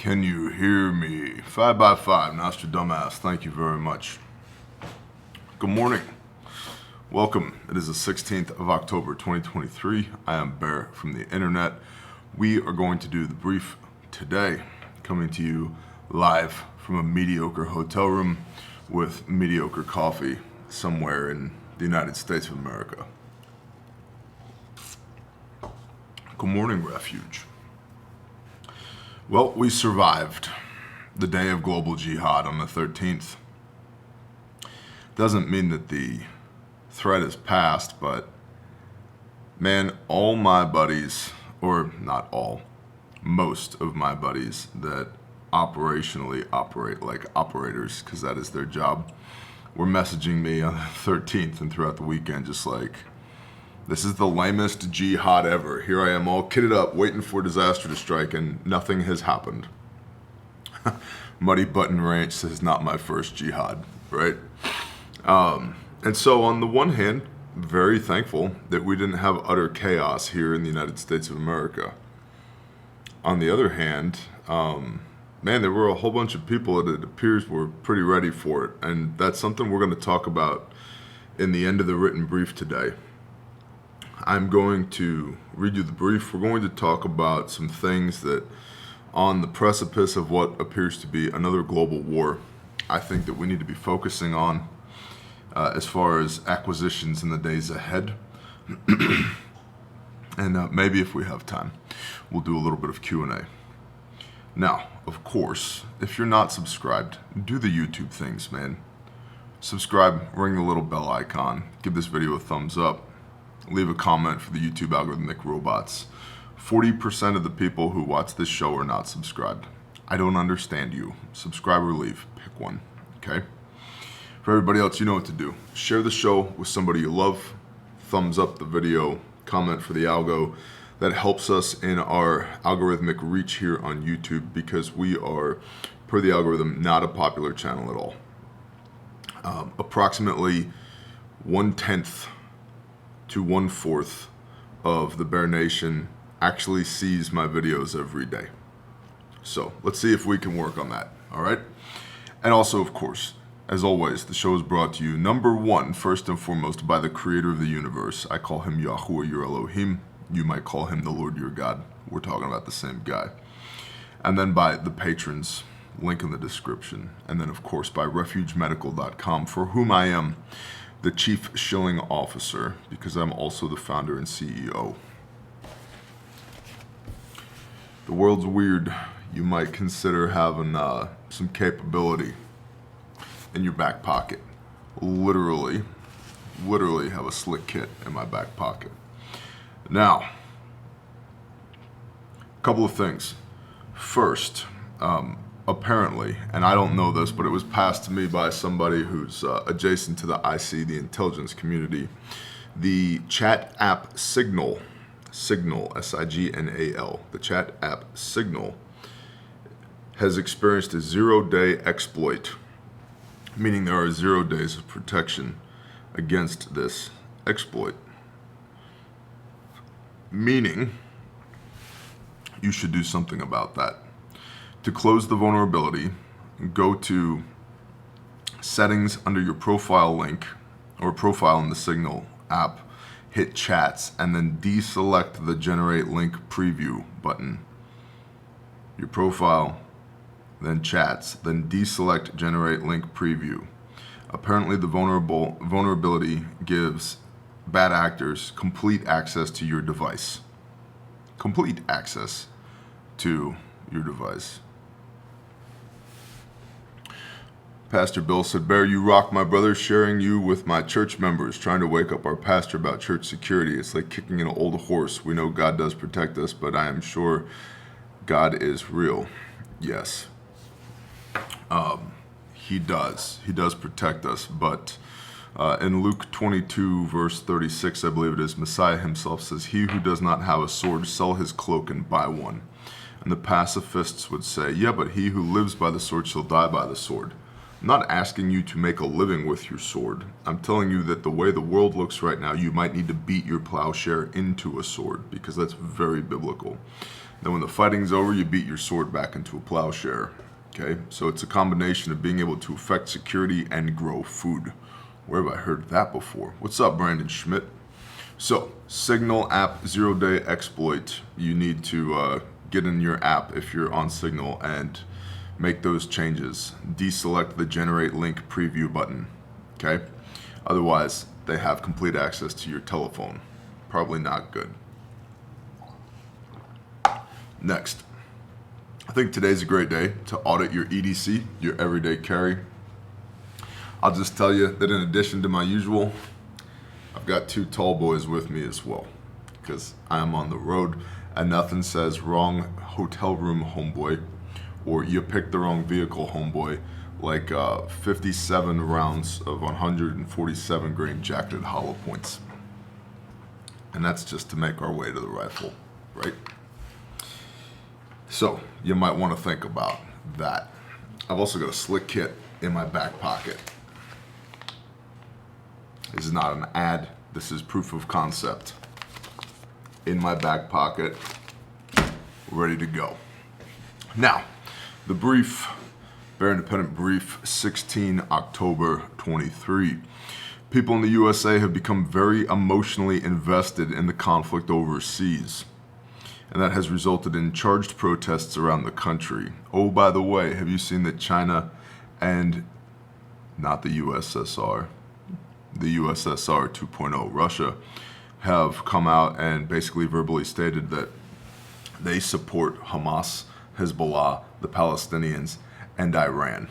Can you hear me? 5x5, Nostradamus, thank you very much. Good morning. Welcome. It is the 16th of October, 2023. I am Bear from the internet. We are going to do the brief today, coming to you live from a mediocre hotel room with mediocre coffee somewhere in the United States of America. Good morning, Refuge. Well, we survived the day of global jihad on the 13th. Doesn't mean that the threat is past, but man, all my buddies, or not all, most of my buddies that operationally operate like operators, because that is their job, were messaging me on the 13th and throughout the weekend just like, this is the lamest jihad ever. Here I am all kitted up, waiting for disaster to strike, and nothing has happened. Muddy Button Ranch says, not my first jihad, right? And so on the one hand, very thankful that we didn't have utter chaos here in the United States of America. On the other hand, man, there were a whole bunch of people that it appears were pretty ready for it. And that's something we're going to talk about in the end of the written brief today. I'm going to read you the brief. We're going to talk about some things that on the precipice of what appears to be another global war, I think that we need to be focusing on as far as acquisitions in the days ahead. And maybe if we have time, we'll do a little bit of Q&A. Now, of course, if you're not subscribed, do the YouTube things, man. Subscribe, ring the little bell icon, give this video a thumbs up. Leave a comment for the YouTube algorithmic robots. 40% of the people who watch this show are not subscribed. I don't understand you. Subscribe or leave. Pick one, okay? For everybody else, you know what to do. Share the show with somebody you love. Thumbs up the video. Comment for the algo. That helps us in our algorithmic reach here on YouTube because we are, per the algorithm, not a popular channel at all. Approximately 1/10 to 1/4 of the Bear Nation actually sees my videos every day. So let's see if we can work on that, all right? And also, of course, as always, the show is brought to you, number one, first and foremost, by the creator of the universe. I call him Yahuwah, your Elohim. You might call him the Lord, your God. We're talking about the same guy. And then by the patrons, link in the description. And then, of course, by refugemedical.com, for whom I am the Chief Shilling Officer, because I'm also the founder and CEO. The world's weird. You might consider having some capability in your back pocket. Literally have a slick kit in my back pocket. Now, a couple of things. First, apparently, and I don't know this, but it was passed to me by somebody who's adjacent to the IC, the intelligence community. The chat app Signal, S-I-G-N-A-L, the chat app Signal has experienced a 0-day exploit, meaning there are 0 days of protection against this exploit. Meaning, you should do something about that. To close the vulnerability, go to settings under your profile link or profile in the Signal app, hit chats, and then deselect the generate link preview button. Your profile, then chats, then deselect generate link preview. Apparently the vulnerability gives bad actors complete access to your device. Complete access to your device. Pastor Bill said, Bear, you rock, my brother, sharing you with my church members, trying to wake up our pastor about church security. It's like kicking an old horse. We know God does protect us, but I am sure God is real. Yes. He does. He does protect us, but in Luke 22, verse 36, I believe it is, Messiah himself says, he who does not have a sword, sell his cloak and buy one. And the pacifists would say, yeah, but he who lives by the sword shall die by the sword. I'm not asking you to make a living with your sword. I'm telling you that the way the world looks right now, you might need to beat your plowshare into a sword, because that's very biblical. Then when the fighting's over, you beat your sword back into a plowshare. Okay, so it's a combination of being able to effect security and grow food. Where have I heard that before? What's up, Brandon Schmidt? So, Signal app 0-day exploit. You need to get in your app if you're on Signal and make those changes. Deselect the generate link preview button. Okay? Otherwise, they have complete access to your telephone. Probably not good. Next. I think today's a great day to audit your EDC, your everyday carry. I'll just tell you that in addition to my usual, I've got 2 tall boys with me as well, because I am on the road and nothing says wrong hotel room homeboy or you picked the wrong vehicle homeboy like 57 rounds of 147 grain jacketed hollow points. And that's just to make our way to the rifle, right? So you might want to think about that. I've also got a slick kit in my back pocket. This is not an ad, this is proof of concept. In my back pocket, ready to go. Now, the brief, Bear Independent Brief, 16 October 23. People in the USA have become very emotionally invested in the conflict overseas, and that has resulted in charged protests around the country. Oh, by the way, have you seen that China and not the USSR, the USSR 2.0, Russia, have come out and basically verbally stated that they support Hamas, Hezbollah, the Palestinians, and Iran.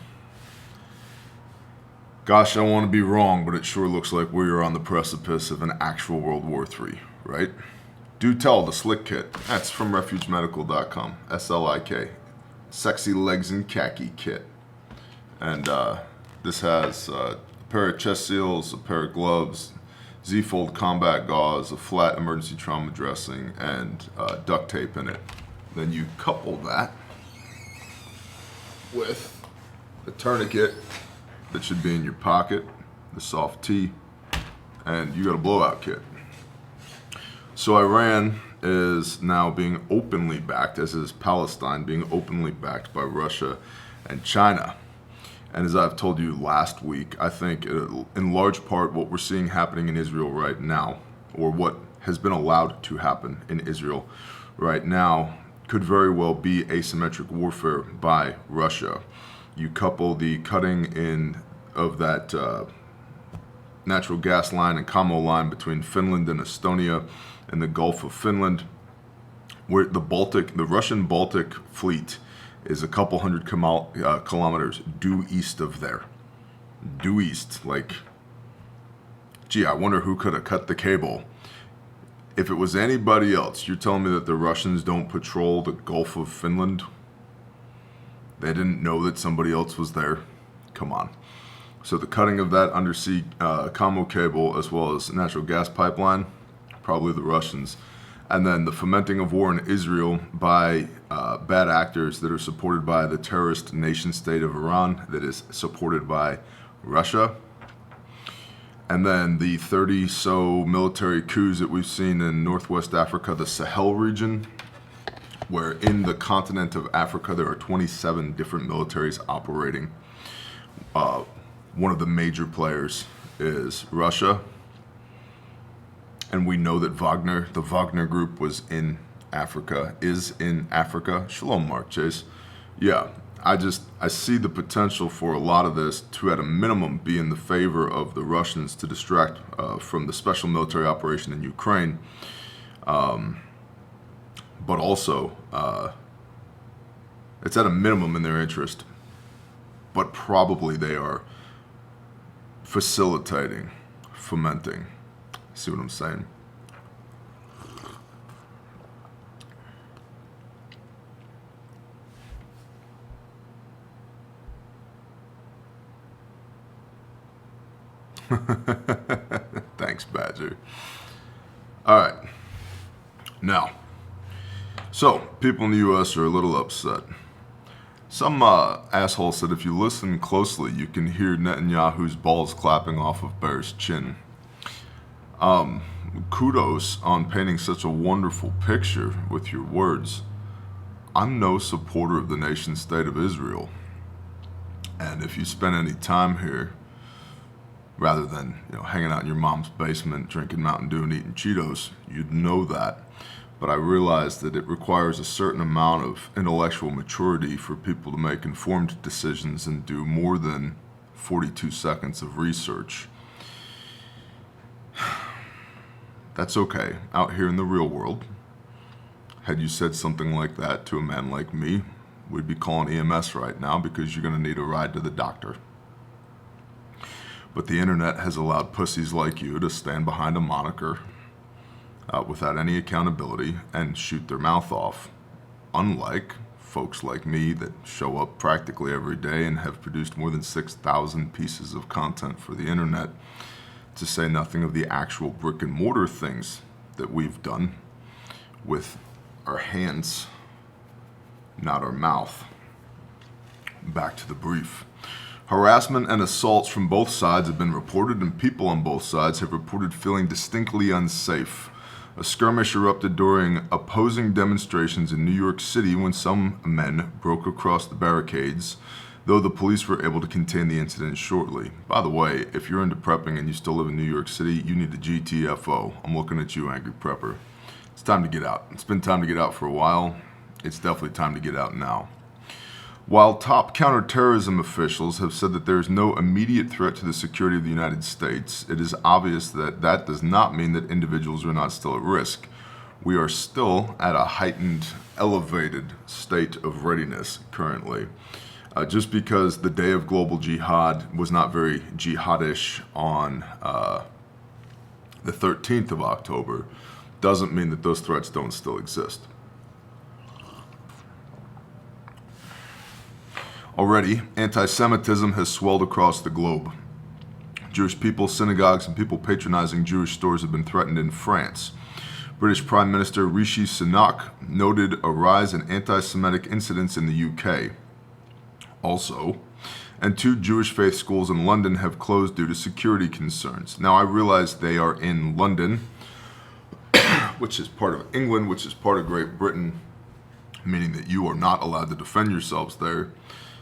Gosh, I want to be wrong, but it sure looks like we are on the precipice of an actual World War III, right? Do tell, the slick kit. That's from refugemedical.com. SLIK. Sexy legs and khaki kit. And this has a pair of chest seals, a pair of gloves, Z-fold combat gauze, a flat emergency trauma dressing, and duct tape in it. Then you couple that with a tourniquet that should be in your pocket, the soft tee, and you got a blowout kit. So Iran is now being openly backed, as is Palestine being openly backed by Russia and China. And as I've told you last week, I think in large part what we're seeing happening in Israel right now, or what has been allowed to happen in Israel right now, could very well be asymmetric warfare by Russia. You couple the cutting in of that natural gas line and Kamo line between Finland and Estonia and the Gulf of Finland, where the Russian Baltic fleet is a couple hundred kilometers due east of there. Due east, like, gee, I wonder who could have cut the cable. If it was anybody else, you're telling me that the Russians don't patrol the Gulf of Finland? They didn't know that somebody else was there? Come on. So the cutting of that undersea Kamo cable, as well as natural gas pipeline, probably the Russians. And then the fomenting of war in Israel by bad actors that are supported by the terrorist nation state of Iran, that is supported by Russia. And then the 30-so military coups that we've seen in Northwest Africa, the Sahel region, where in the continent of Africa there are 27 different militaries operating. One of the major players is Russia. And we know that the Wagner group was in Africa, is in Africa. Shalom, Mark Chase. Yeah, I see the potential for a lot of this to, at a minimum, be in the favor of the Russians to distract from the special military operation in Ukraine. But also, it's at a minimum in their interest. But probably they are facilitating, fomenting. See what I'm saying? Thanks, Badger. All right. Now, so people in the U.S. are a little upset. Some asshole said if you listen closely, you can hear Netanyahu's balls clapping off of Bear's chin. Kudos on painting such a wonderful picture with your words. I'm no supporter of the nation state of Israel. And if you spend any time here, rather than hanging out in your mom's basement, drinking Mountain Dew and eating Cheetos, you'd know that. But I realize that it requires a certain amount of intellectual maturity for people to make informed decisions and do more than 42 seconds of research. That's okay. Out here in the real world, had you said something like that to a man like me, we'd be calling EMS right now because you're going to need a ride to the doctor. But the internet has allowed pussies like you to stand behind a moniker without any accountability and shoot their mouth off. Unlike folks like me that show up practically every day and have produced more than 6,000 pieces of content for the internet, to say nothing of the actual brick and mortar things that we've done with our hands, not our mouth. Back to the brief. Harassment and assaults from both sides have been reported, and people on both sides have reported feeling distinctly unsafe. A skirmish erupted during opposing demonstrations in New York City when some men broke across the barricades, though the police were able to contain the incident shortly. By the way, if you're into prepping and you still live in New York City, you need the GTFO. I'm looking at you, angry prepper. It's time to get out. It's been time to get out for a while. It's definitely time to get out now. While top counterterrorism officials have said that there is no immediate threat to the security of the United States, it is obvious that that does not mean that individuals are not still at risk. We are still at a heightened, elevated state of readiness currently. Just because the day of global jihad was not very jihadish on the 13th of October doesn't mean that those threats don't still exist. Already, anti-Semitism has swelled across the globe. Jewish people, synagogues, and people patronizing Jewish stores have been threatened in France. British Prime Minister Rishi Sunak noted a rise in anti-Semitic incidents in the UK. Also, and 2 Jewish faith schools in London have closed due to security concerns. Now, I realize they are in London, which is part of England, which is part of Great Britain, meaning that you are not allowed to defend yourselves there.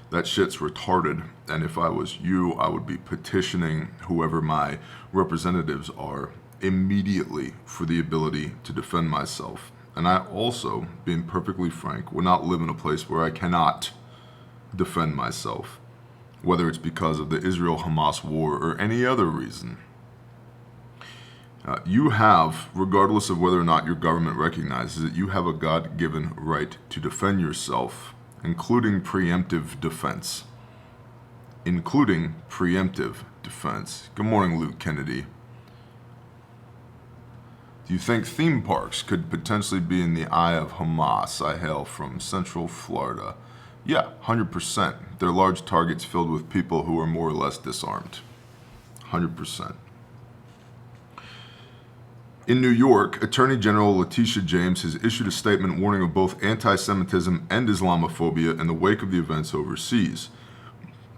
That shit's retarded, and if I was you, I would be petitioning whoever my representatives are immediately for the ability to defend myself. And I also, being perfectly frank, would not live in a place where I cannot defend myself, whether it's because of the Israel-Hamas war or any other reason. You have, regardless of whether or not your government recognizes it, you have a God-given right to defend yourself, including preemptive defense. Including preemptive defense. Good morning, Luke Kennedy. Do you think theme parks could potentially be in the eye of Hamas? I hail from Central Florida. Yeah, 100%. They're large targets filled with people who are more or less disarmed. 100%. In New York, Attorney General Letitia James has issued a statement warning of both anti-Semitism and Islamophobia in the wake of the events overseas.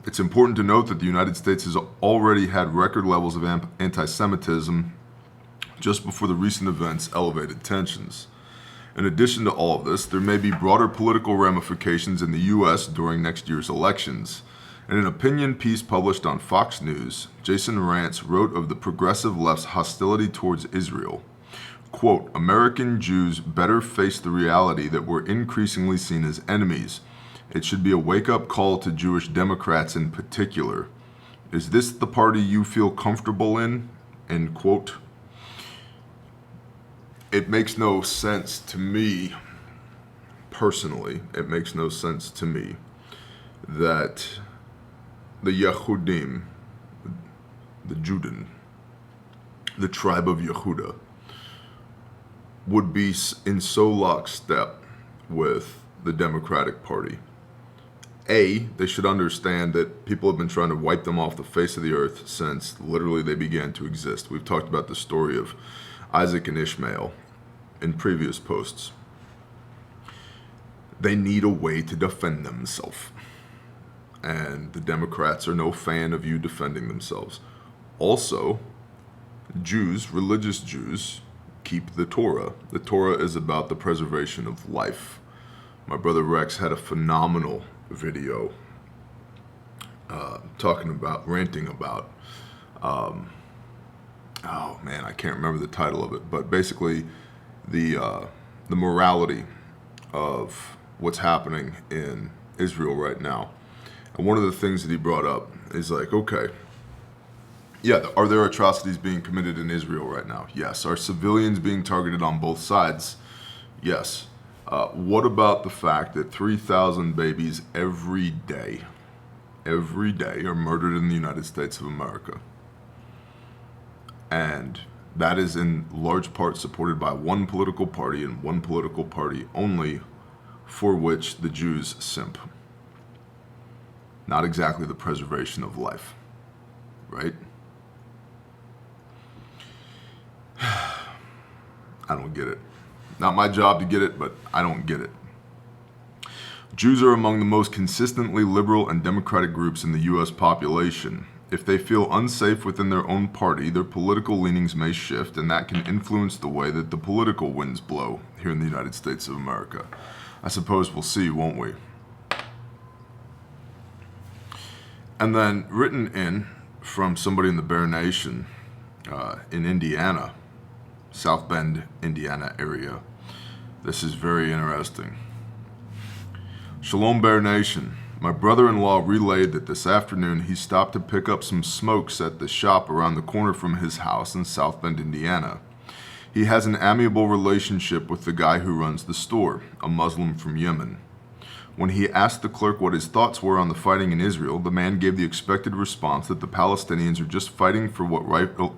It's important to note that the United States has already had record levels of anti-Semitism just before the recent events elevated tensions. In addition to all of this, there may be broader political ramifications in the U.S. during next year's elections. In an opinion piece published on Fox News, Jason Rantz wrote of the progressive left's hostility towards Israel. Quote, American Jews better face the reality that we're increasingly seen as enemies. It should be a wake-up call to Jewish Democrats in particular. Is this the party you feel comfortable in? End quote. It makes no sense to me, personally, it makes no sense to me that the Yehudim, the Juden, the tribe of Yehuda, would be in so lockstep with the Democratic Party. A, they should understand that people have been trying to wipe them off the face of the earth since literally they began to exist. We've talked about the story of Isaac and Ishmael in previous posts. they need a way to defend themselves. And the Democrats are no fan of you defending themselves. Also, Jews, religious Jews, keep the Torah. The Torah is about the preservation of life. My brother Rex had a phenomenal video ranting about, oh man, I can't remember the title of it, but basically the morality of what's happening in Israel right now. And one of the things that he brought up is like, okay, yeah, are there atrocities being committed in Israel right now? Yes. Are civilians being targeted on both sides? Yes. What about the fact that 3,000 babies every day are murdered in the United States of America? And that is in large part supported by one political party and one political party only, for which the Jews simp. Not exactly the preservation of life, right? I don't get it. Not my job to get it, but I don't get it. Jews are among the most consistently liberal and democratic groups in the U.S. population. If they feel unsafe within their own party, their political leanings may shift, and that can influence the way that the political winds blow here in the United States of America. I suppose we'll see, won't we? And then written in from somebody in the Bear Nation in Indiana, South Bend, Indiana area. This is very interesting. Shalom Bear Nation. My brother-in-law relayed that this afternoon he stopped to pick up some smokes at the shop around the corner from his house in South Bend, Indiana. He has an amiable relationship with the guy who runs the store, a Muslim from Yemen. When he asked the clerk what his thoughts were on the fighting in Israel, the man gave the expected response that the Palestinians are just fighting for what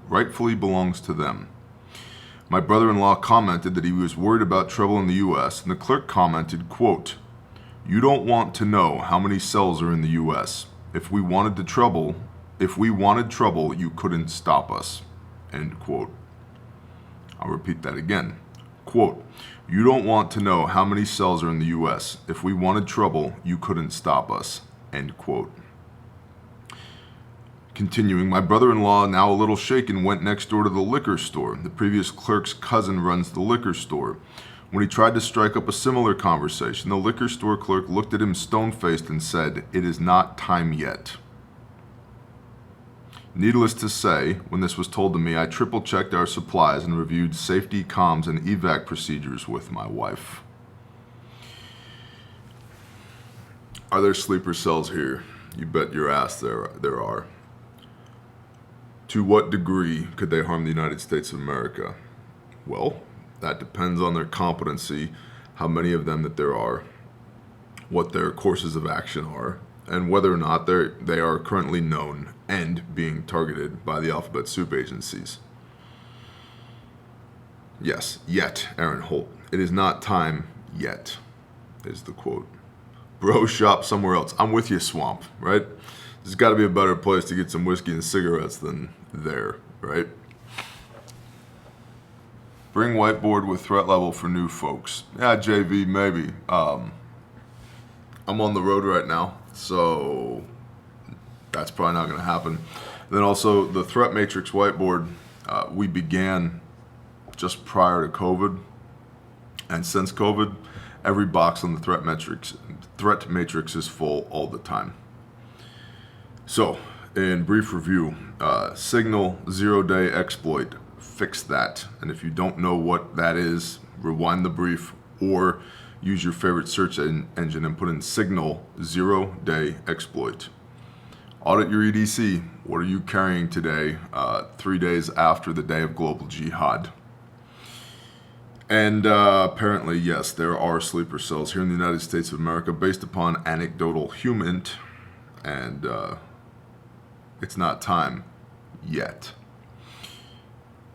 rightfully belongs to them. My brother-in-law commented that he was worried about trouble in the U.S., and the clerk commented, quote, "You don't want to know how many cells are in the U.S. If we wanted trouble, you couldn't stop us." End quote. I'll repeat that again. Quote, "You don't want to know how many cells are in the U.S. If we wanted trouble, you couldn't stop us." End quote. Continuing, my brother-in-law, now a little shaken, went next door to the liquor store. The previous clerk's cousin runs the liquor store. When he tried to strike up a similar conversation, the liquor store clerk looked at him stone-faced and said, "It is not time yet." Needless to say, when this was told to me, I triple-checked our supplies and reviewed safety, comms, and evac procedures with my wife. Are there sleeper cells here? You bet your ass there are. To what degree could they harm the United States of America? Well, that depends on their competency, how many of them that there are, what their courses of action are, and whether or not they are currently known and being targeted by the alphabet soup agencies. Yes, yet, Aaron Holt. It is not time yet, is the quote. Bro, shop somewhere else. I'm with you, Swamp, right? There's got to be a better place to get some whiskey and cigarettes than there, right? Bring whiteboard with threat level for new folks. Yeah, JV, maybe. I'm on the road right now, so that's probably not going to happen. Then also the threat matrix whiteboard, we began just prior to COVID, and since COVID, every box on the threat matrix is full all the time. So, in brief review, Signal 0-day exploit, fix that. And if you don't know what that is, rewind the brief or use your favorite search engine and put in Signal 0-day exploit. Audit your EDC. What are you carrying today, 3 days after the day of global jihad? And apparently, yes, there are sleeper cells here in the United States of America based upon anecdotal human, and it's not time yet.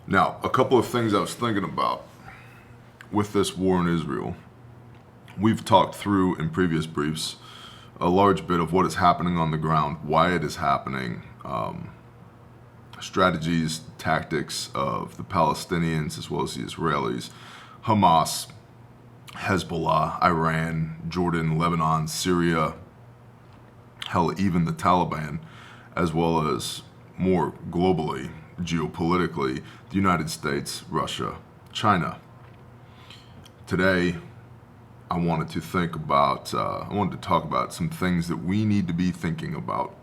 Now, a couple of things I was thinking about with this war in Israel. We've talked through in previous briefs a large bit of what is happening on the ground, why it is happening, strategies, tactics of the Palestinians as well as the Israelis, Hamas, Hezbollah, Iran, Jordan, Lebanon, Syria, hell, even the Taliban, as well as more globally, geopolitically, the United States, Russia, China. Today, I wanted to talk about some things that we need to be thinking about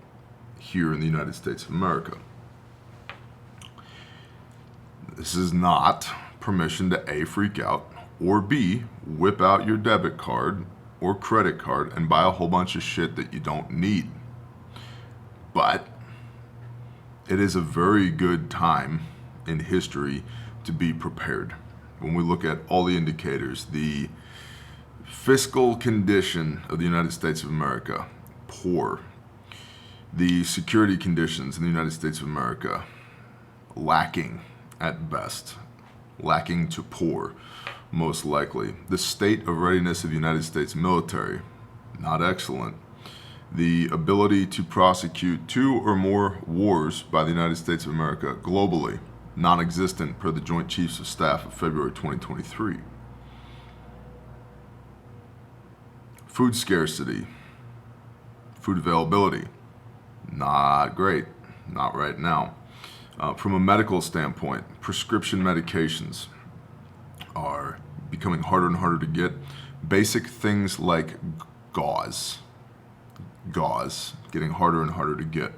here in the United States of America. This is not permission to A, freak out, or B, whip out your debit card or credit card and buy a whole bunch of shit that you don't need. But it is a very good time in history to be prepared. When we look at all the indicators, the fiscal condition of the United States of America, poor. The security conditions in the United States of America, lacking at best, lacking to poor, most likely. The state of readiness of the United States military, not excellent. The ability to prosecute 2 or more wars by the United States of America globally, non-existent per the Joint Chiefs of Staff of February 2023. Food scarcity, food availability, not great, not right now. From a medical standpoint, prescription medications are becoming harder and harder to get. Basic things like gauze, getting harder and harder to get.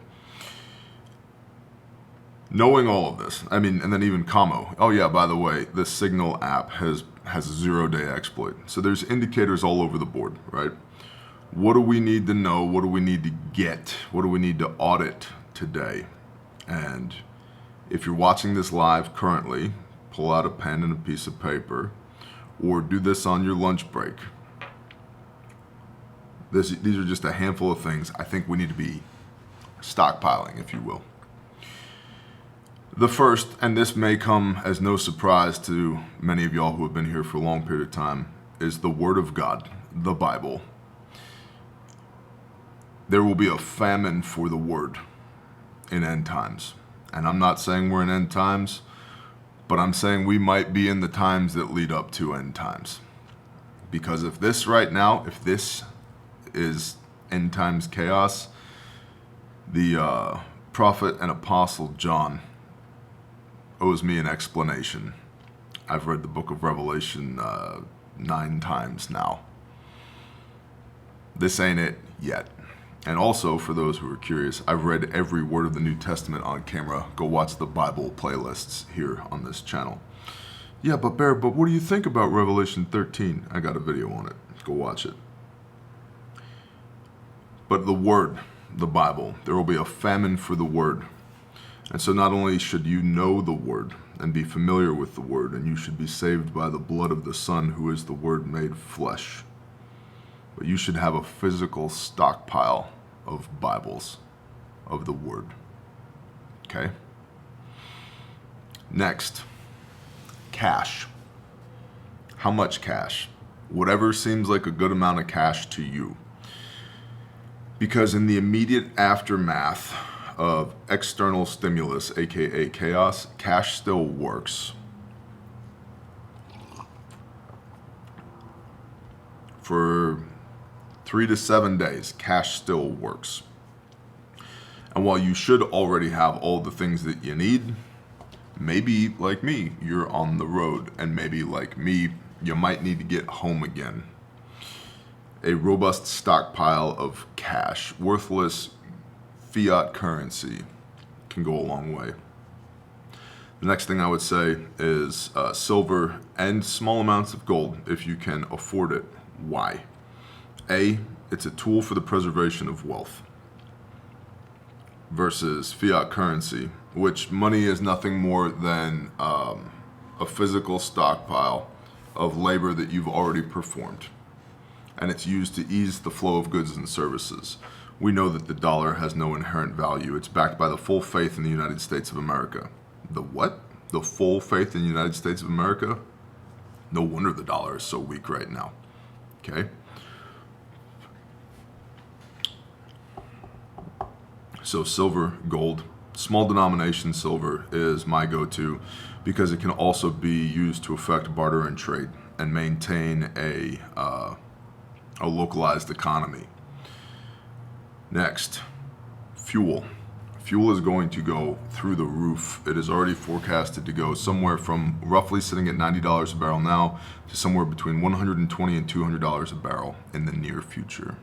Knowing all of this, and then even Camo. Oh yeah, by the way, the Signal app has a 0-day exploit. So there's indicators all over the board, right? What do we need to know? What do we need to get? What do we need to audit today? And if you're watching this live currently, pull out a pen and a piece of paper, or do this on your lunch break. These are just a handful of things I think we need to be stockpiling, if you will. The first, and this may come as no surprise to many of y'all who have been here for a long period of time, is the Word of God, the Bible. There will be a famine for the Word in end times. And I'm not saying we're in end times, but I'm saying we might be in the times that lead up to end times. Because if this is end times chaos, the prophet and apostle John owes me an explanation. I've read the book of Revelation 9 times now. This ain't it yet. And also, for those who are curious, I've read every word of the New Testament on camera. Go watch the Bible playlists here on this channel. Yeah, but Bear, what do you think about Revelation 13? I got a video on it. Go watch it. But the Word, the Bible, there will be a famine for the Word. And so not only should you know the Word and be familiar with the Word, and you should be saved by the blood of the Son, who is the Word made flesh, but you should have a physical stockpile of Bibles, of the Word. Okay? Next, cash. How much cash? Whatever seems like a good amount of cash to you. Because in the immediate aftermath of external stimulus, aka chaos, cash still works. For 3 to 7 days, cash still works. And while you should already have all the things that you need, maybe like me, you're on the road, and maybe like me, you might need to get home again. A robust stockpile of cash, worthless fiat currency, can go a long way. The next thing I would say is silver and small amounts of gold if you can afford it. Why? A, it's a tool for the preservation of wealth versus fiat currency, which money is nothing more than a physical stockpile of labor that you've already performed. And it's used to ease the flow of goods and services. We know that the dollar has no inherent value. It's backed by the full faith in the United States of America. The what? The full faith in the United States of America? No wonder the dollar is so weak right now. Okay? So silver, gold, small denomination silver is my go-to because it can also be used to affect barter and trade. and maintain a localized economy. Next, fuel. Fuel is going to go through the roof. It is already forecasted to go somewhere from roughly sitting at $90 a barrel now to somewhere between $120 and $200 a barrel in the near future.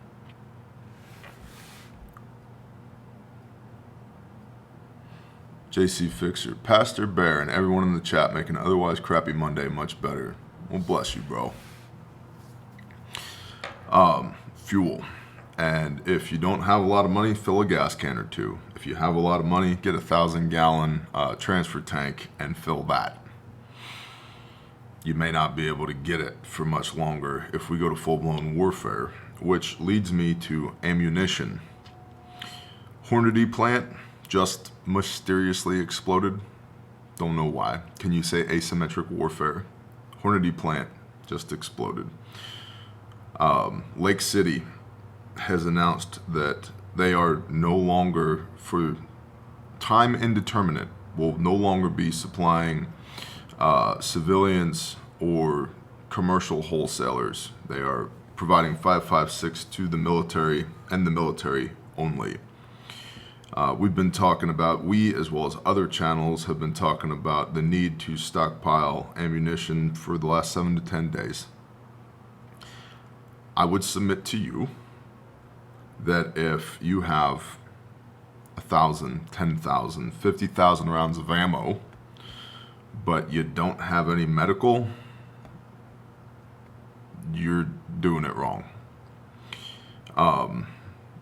JC Fixer, Pastor Bear, and everyone in the chat make an otherwise crappy Monday much better. Well, bless you, bro. Fuel. And if you don't have a lot of money, fill a gas can or two. If you have a lot of money, get a 1,000-gallon transfer tank and fill that. You may not be able to get it for much longer if we go to full-blown warfare, which leads me to ammunition. Hornady plant just mysteriously exploded. Don't know why. Can you say asymmetric warfare? Hornady plant just exploded. Lake City has announced that they are no longer, for time indeterminate, will no longer be supplying civilians or commercial wholesalers. They are providing 5.56 to the military and the military only. We've been talking about, we as well as other channels have been talking about the need to stockpile ammunition for the last 7 to 10 days. I would submit to you that if you have 1,000, 10,000, 50,000 rounds of ammo, but you don't have any medical, you're doing it wrong.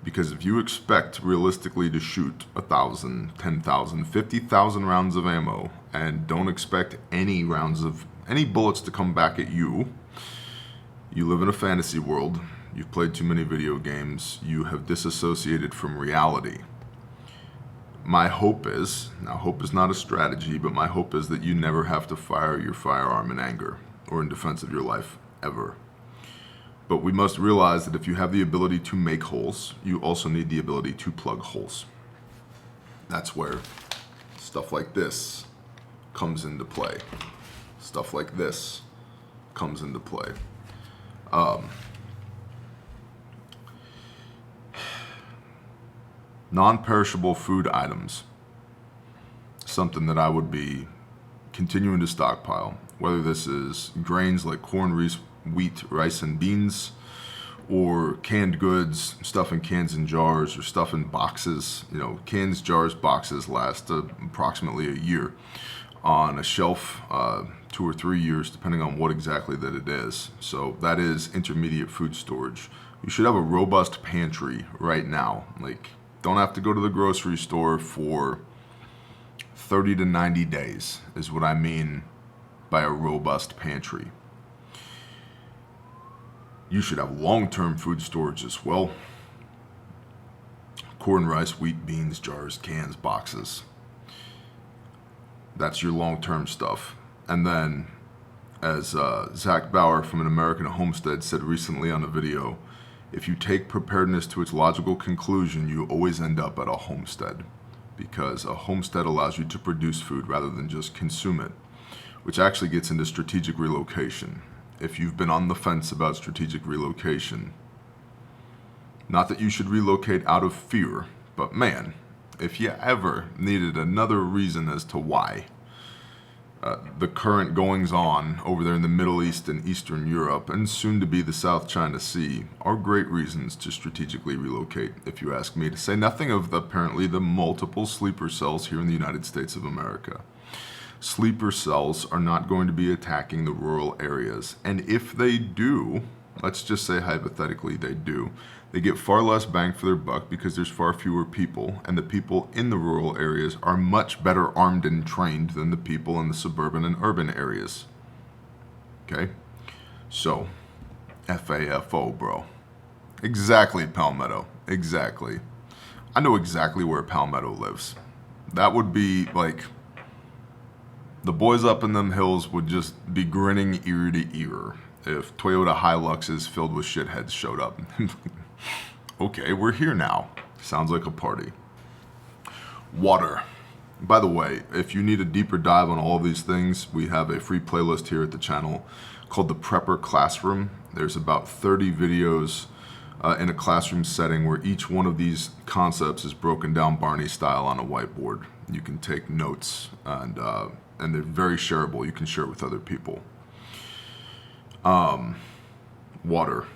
Because if you expect realistically to shoot 1,000, 10,000, 50,000 rounds of ammo and don't expect any bullets to come back at you, you live in a fantasy world. You've played too many video games. You have disassociated from reality. My hope is, now hope is not a strategy, but my hope is that you never have to fire your firearm in anger or in defense of your life, ever. But we must realize that if you have the ability to make holes, you also need the ability to plug holes. That's where stuff like this comes into play. Stuff like this comes into play. Non-perishable food items, something that I would be continuing to stockpile, whether this is grains like corn, wheat, rice, and beans, or canned goods, stuff in cans and jars, or stuff in boxes. You know, cans, jars, boxes last approximately a year on a shelf, 2 or 3 years, depending on what exactly that it is. So that is intermediate food storage. You should have a robust pantry right now. Like, don't have to go to the grocery store for 30 to 90 days is what I mean by a robust pantry. You should have long-term food storage as well. Corn, rice, wheat, beans, jars, cans, boxes. That's your long-term stuff. And then, as Zach Bauer from An American Homestead said recently on a video, if you take preparedness to its logical conclusion, you always end up at a homestead, because a homestead allows you to produce food rather than just consume it, which actually gets into strategic relocation. If you've been on the fence about strategic relocation, not that you should relocate out of fear, but man, if you ever needed another reason as to why the current goings-on over there in the Middle East and Eastern Europe, and soon to be the South China Sea, are great reasons to strategically relocate, if you ask me, to say nothing of apparently the multiple sleeper cells here in the United States of America. Sleeper cells are not going to be attacking the rural areas, and if they do, let's just say hypothetically they do, they get far less bang for their buck because there's far fewer people, and the people in the rural areas are much better armed and trained than the people in the suburban and urban areas. Okay? So, FAFO, bro. Exactly, Palmetto. Exactly. I know exactly where Palmetto lives. That would be like, the boys up in them hills would just be grinning ear to ear if Toyota Hiluxes filled with shitheads showed up. Okay, we're here now. Sounds like a party. Water. By the way, if you need a deeper dive on all of these things, we have a free playlist here at the channel called the Prepper Classroom. There's about 30 videos in a classroom setting where each one of these concepts is broken down Barney style on a whiteboard. You can take notes, and they're very shareable. You can share it with other people. Water.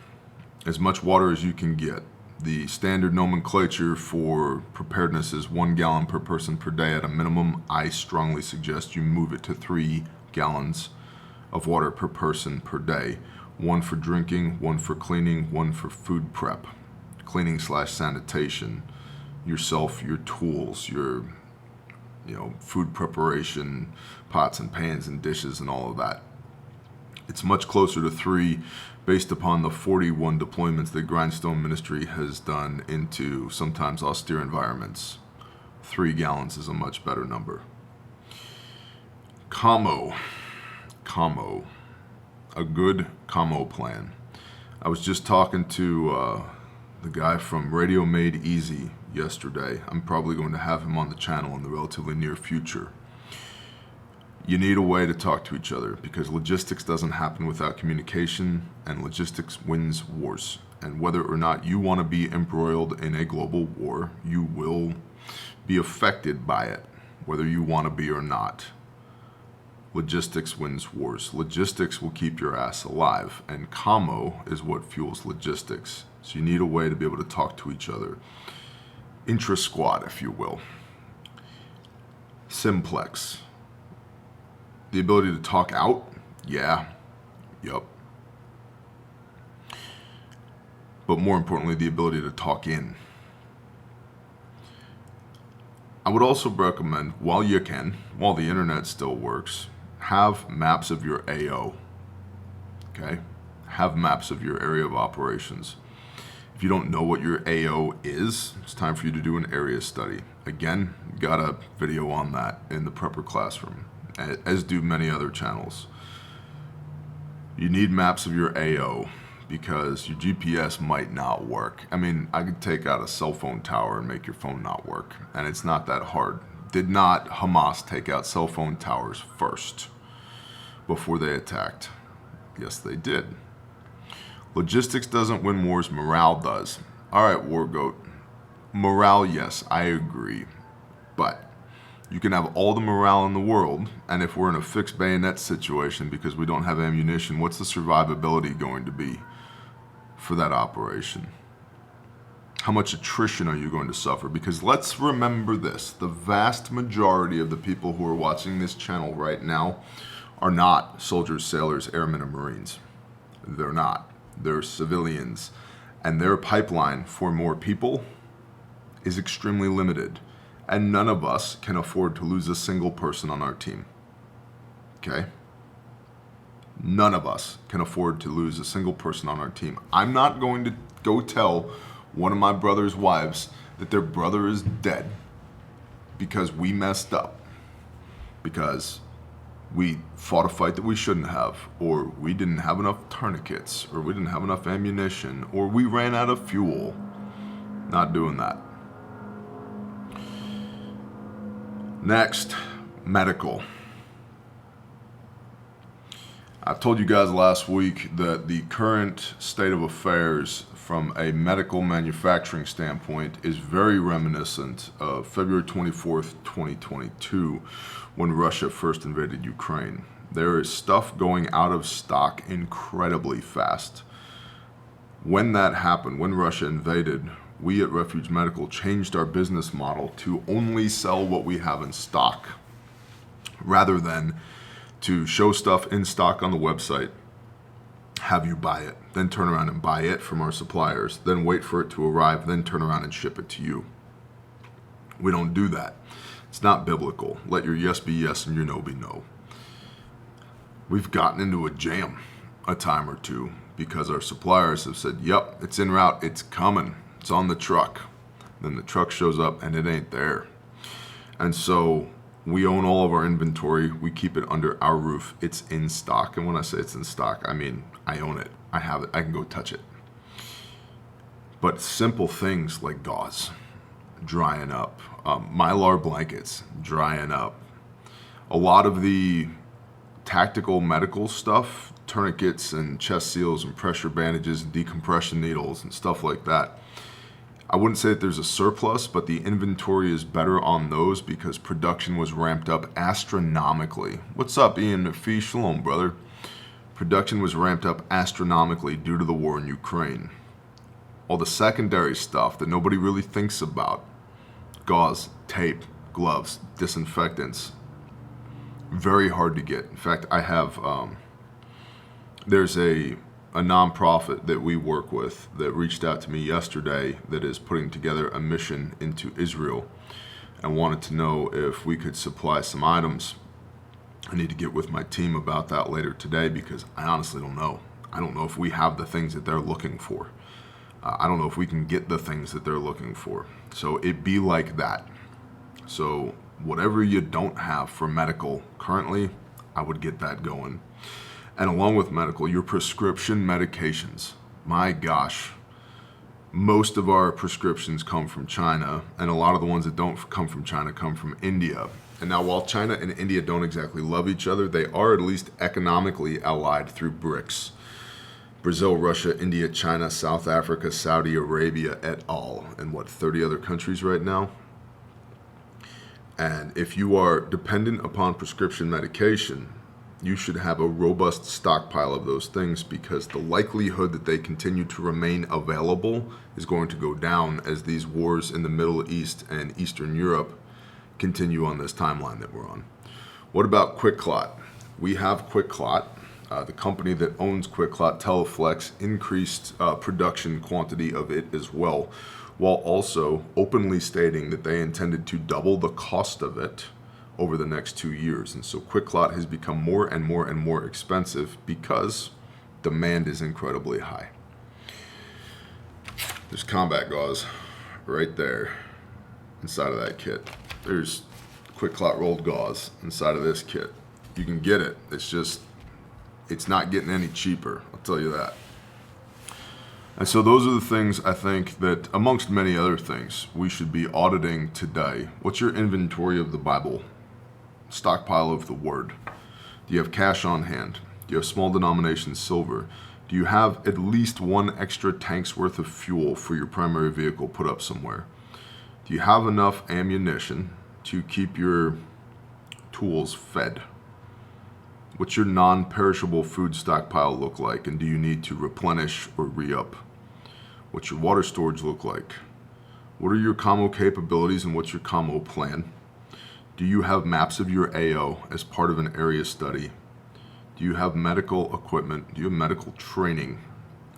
As much water as you can get. The standard nomenclature for preparedness is 1 gallon per person per day at a minimum. I strongly suggest you move it to 3 gallons of water per person per day. 1 for drinking, 1 for cleaning, 1 for food prep, cleaning/sanitation, yourself, your tools, your food preparation, pots and pans and dishes and all of that. It's much closer to 3 based upon the 41 deployments that Grindstone Ministry has done into sometimes austere environments. 3 gallons is a much better number. Commo. A good commo plan. I was just talking to the guy from Radio Made Easy yesterday. I'm probably going to have him on the channel in the relatively near future. You need a way to talk to each other because logistics doesn't happen without communication, and logistics wins wars. And whether or not you want to be embroiled in a global war, you will be affected by it, whether you want to be or not. Logistics wins wars. Logistics will keep your ass alive, and commo is what fuels logistics. So you need a way to be able to talk to each other. Intra-squad, if you will. Simplex. The ability to talk out? Yeah. Yup. But more importantly, the ability to talk in. I would also recommend, while you can, while the internet still works, have maps of your AO. Okay? Have maps of your area of operations. If you don't know what your AO is, it's time for you to do an area study. Again, got a video on that in the Prepper Classroom, as do many other channels. You need maps of your AO because your GPS might not work. I mean, I could take out a cell phone tower and make your phone not work, and it's not that hard. Did not Hamas take out cell phone towers first before they attacked? Yes, they did. Logistics doesn't win wars, morale does. All right, War Goat. Morale, yes, I agree. But you can have all the morale in the world, and if we're in a fixed bayonet situation because we don't have ammunition, what's the survivability going to be for that operation? How much attrition are you going to suffer? Because let's remember this, the vast majority of the people who are watching this channel right now are not soldiers, sailors, airmen, or Marines. They're not. They're civilians. And their pipeline for more people is extremely limited. And none of us can afford to lose a single person on our team. Okay? None of us can afford to lose a single person on our team. I'm not going to go tell one of my brother's wives that their brother is dead because we messed up, because we fought a fight that we shouldn't have, or we didn't have enough tourniquets, or we didn't have enough ammunition, or we ran out of fuel. Not doing that. Next, medical. I told you guys last week that the current state of affairs from a medical manufacturing standpoint is very reminiscent of February 24th, 2022, when Russia first invaded Ukraine. There is stuff going out of stock incredibly fast. When that happened, when Russia invaded, we at Refuge Medical changed our business model to only sell what we have in stock, rather than to show stuff in stock on the website, have you buy it, then turn around and buy it from our suppliers, then wait for it to arrive, then turn around and ship it to you. We don't do that. It's not biblical. Let your yes be yes and your no be no. We've gotten into a jam a time or two because our suppliers have said, yep, it's en route, it's coming, it's on the truck. Then the truck shows up and it ain't there. And so we own all of our inventory. We keep it under our roof. It's in stock. And when I say it's in stock, I mean, I own it. I have it. I can go touch it. But simple things like gauze drying up, Mylar blankets drying up. A lot of the tactical medical stuff, tourniquets and chest seals and pressure bandages and decompression needles and stuff like that, I wouldn't say that there's a surplus, but the inventory is better on those because production was ramped up astronomically. What's up, Ian McPhee? Shalom, brother. Production was ramped up astronomically due to the war in Ukraine. All the secondary stuff that nobody really thinks about, gauze, tape, gloves, disinfectants, very hard to get. In fact, I have, there's a nonprofit that we work with that reached out to me yesterday that is putting together a mission into Israel and wanted to know if we could supply some items. I need to get with my team about that later today because I honestly don't know. I don't know if we have the things that they're looking for. I don't know if we can get the things that they're looking for. So it be like that. So whatever you don't have for medical currently, I would get that going. And along with medical, your prescription medications. My gosh, most of our prescriptions come from China, and a lot of the ones that don't come from China come from India. And now while China and India don't exactly love each other, they are at least economically allied through BRICS. Brazil, Russia, India, China, South Africa, Saudi Arabia, et al. And 30 other countries right now? And if you are dependent upon prescription medication, you should have a robust stockpile of those things because the likelihood that they continue to remain available is going to go down as these wars in the Middle East and Eastern Europe continue on this timeline that we're on. What about QuickClot? We have QuickClot. The company that owns QuickClot, Teleflex, increased production quantity of it as well, while also openly stating that they intended to double the cost of it over the next 2 years. And so QuickClot has become more and more and more expensive because demand is incredibly high. There's combat gauze right there inside of that kit. There's QuickClot rolled gauze inside of this kit. You can get it. It's not getting any cheaper, I'll tell you that. And so those are the things I think that, amongst many other things, we should be auditing today. What's your inventory of the Bible? Stockpile of the Word? Do you have cash on hand? Do you have small denomination silver? Do you have at least one extra tank's worth of fuel for your primary vehicle put up somewhere? Do you have enough ammunition to keep your tools fed? What's your non-perishable food stockpile look like, and do you need to replenish or re-up? What's your water storage look like? What are your commo capabilities and what's your commo plan? Do you have maps of your AO as part of an area study? Do you have medical equipment? Do you have medical training?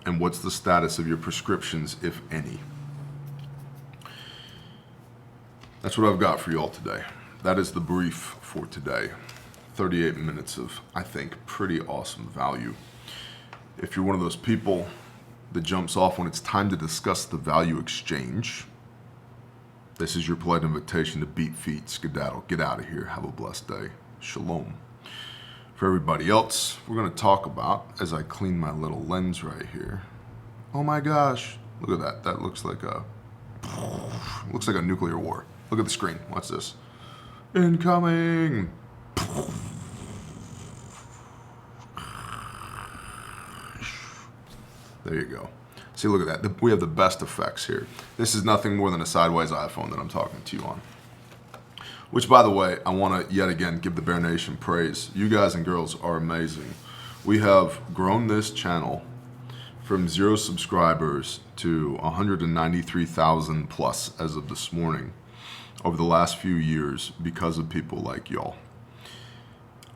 And what's the status of your prescriptions, if any? That's what I've got for you all today. That is the brief for today. 38 minutes of, I think, pretty awesome value. If you're one of those people that jumps off when it's time to discuss the value exchange, this is your polite invitation to beat feet, skedaddle, get out of here, have a blessed day. Shalom. For everybody else, we're going to talk about, as I clean my little lens right here. Oh my gosh, look at that. That looks like a nuclear war. Look at the screen. Watch this. Incoming. There you go. See, look at that. We have the best effects here. This is nothing more than a sideways iPhone that I'm talking to you on. Which, by the way, I want to yet again give the Bear Nation praise. You guys and girls are amazing. We have grown this channel from 0 subscribers to 193,000 plus as of this morning over the last few years because of people like y'all.